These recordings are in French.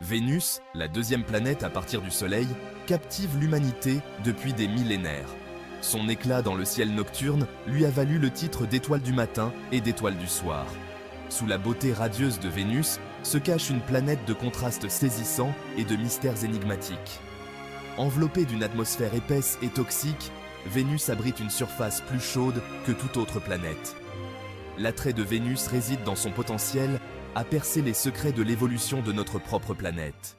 Vénus, la deuxième planète à partir du Soleil, captive l'humanité depuis des millénaires. Son éclat dans le ciel nocturne lui a valu le titre d'étoile du matin et d'étoile du soir. Sous la beauté radieuse de Vénus se cache une planète de contrastes saisissants et de mystères énigmatiques. Enveloppée d'une atmosphère épaisse et toxique, Vénus abrite une surface plus chaude que toute autre planète. L'attrait de Vénus réside dans son potentiel à percer les secrets de l'évolution de notre propre planète.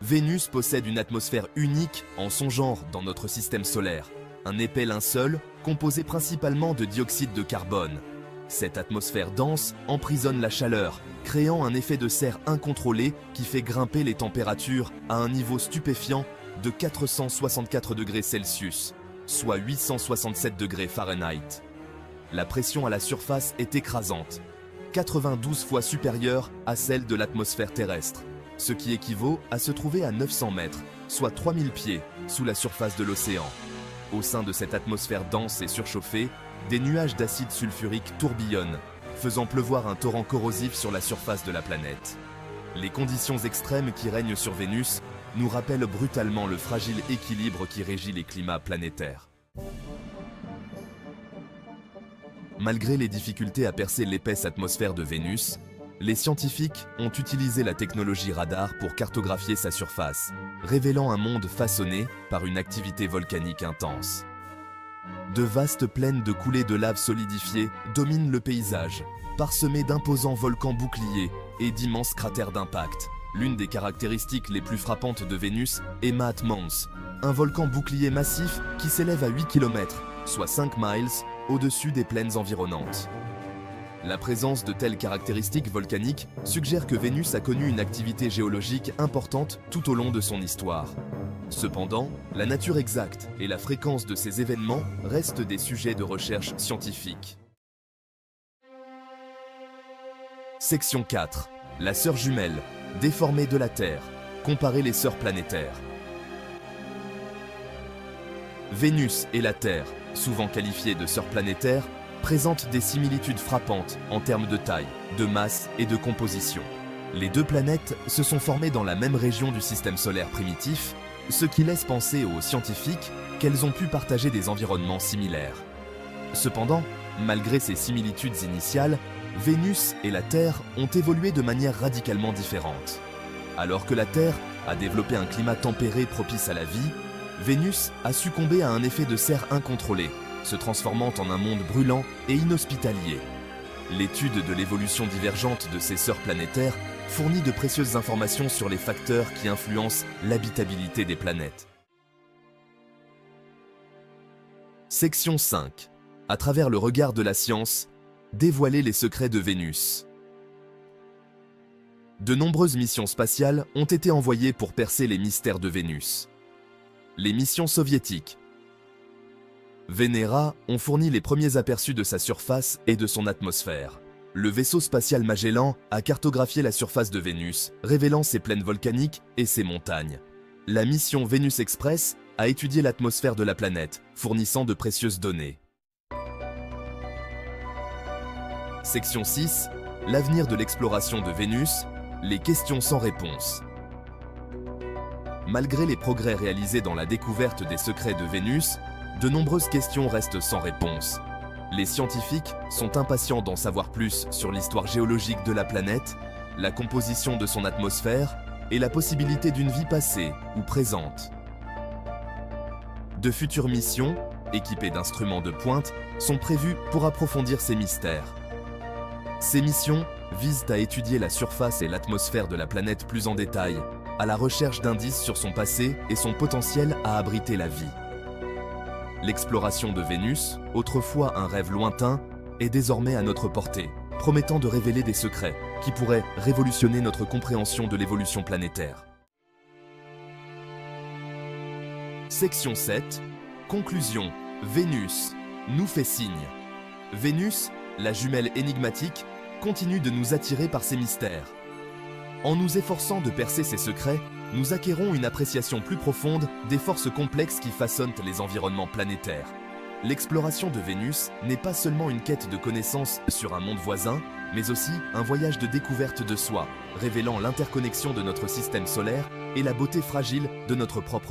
Vénus possède une atmosphère unique en son genre dans notre système solaire, un épais linceul composé principalement de dioxyde de carbone. Cette atmosphère dense emprisonne la chaleur, créant un effet de serre incontrôlé qui fait grimper les températures à un niveau stupéfiant de 464 degrés Celsius, soit 867 degrés Fahrenheit. La pression à la surface est écrasante, 92 fois supérieure à celle de l'atmosphère terrestre, ce qui équivaut à se trouver à 900 mètres, soit 3000 pieds, sous la surface de l'océan. Au sein de cette atmosphère dense et surchauffée, des nuages d'acide sulfurique tourbillonnent, faisant pleuvoir un torrent corrosif sur la surface de la planète. Les conditions extrêmes qui règnent sur Vénus nous rappellent brutalement le fragile équilibre qui régit les climats planétaires. Malgré les difficultés à percer l'épaisse atmosphère de Vénus, les scientifiques ont utilisé la technologie radar pour cartographier sa surface, révélant un monde façonné par une activité volcanique intense. De vastes plaines de coulées de lave solidifiées dominent le paysage, parsemées d'imposants volcans boucliers et d'immenses cratères d'impact. L'une des caractéristiques les plus frappantes de Vénus est Mount Mons, un volcan bouclier massif qui s'élève à 8 km, soit 5 miles, au-dessus des plaines environnantes. La présence de telles caractéristiques volcaniques suggère que Vénus a connu une activité géologique importante tout au long de son histoire. Cependant, la nature exacte et la fréquence de ces événements restent des sujets de recherche scientifique. Section 4. La sœur jumelle, déformée de la Terre. Comparer les sœurs planétaires. Vénus et la Terre, souvent qualifiées de sœurs planétaires, présentent des similitudes frappantes en termes de taille, de masse et de composition. Les deux planètes se sont formées dans la même région du système solaire primitif, ce qui laisse penser aux scientifiques qu'elles ont pu partager des environnements similaires. Cependant, malgré ces similitudes initiales, Vénus et la Terre ont évolué de manière radicalement différente. Alors que la Terre a développé un climat tempéré propice à la vie, Vénus a succombé à un effet de serre incontrôlé, se transformant en un monde brûlant et inhospitalier. L'étude de l'évolution divergente de ces sœurs planétaires fournit de précieuses informations sur les facteurs qui influencent l'habitabilité des planètes. Section 5. À travers le regard de la science, dévoiler les secrets de Vénus. De nombreuses missions spatiales ont été envoyées pour percer les mystères de Vénus. Les missions soviétiques Venera ont fourni les premiers aperçus de sa surface et de son atmosphère. Le vaisseau spatial Magellan a cartographié la surface de Vénus, révélant ses plaines volcaniques et ses montagnes. La mission Vénus Express a étudié l'atmosphère de la planète, fournissant de précieuses données. Section 6. L'avenir de l'exploration de Vénus, les questions sans réponse. Malgré les progrès réalisés dans la découverte des secrets de Vénus, de nombreuses questions restent sans réponse. Les scientifiques sont impatients d'en savoir plus sur l'histoire géologique de la planète, la composition de son atmosphère et la possibilité d'une vie passée ou présente. De futures missions, équipées d'instruments de pointe, sont prévues pour approfondir ces mystères. Ces missions visent à étudier la surface et l'atmosphère de la planète plus en détail, à la recherche d'indices sur son passé et son potentiel à abriter la vie. L'exploration de Vénus, autrefois un rêve lointain, est désormais à notre portée, promettant de révéler des secrets qui pourraient révolutionner notre compréhension de l'évolution planétaire. Section 7. Conclusion. Vénus nous fait signe. Vénus, la jumelle énigmatique, continue de nous attirer par ses mystères. En nous efforçant de percer ses secrets, nous acquérons une appréciation plus profonde des forces complexes qui façonnent les environnements planétaires. L'exploration de Vénus n'est pas seulement une quête de connaissances sur un monde voisin, mais aussi un voyage de découverte de soi, révélant l'interconnexion de notre système solaire et la beauté fragile de notre propre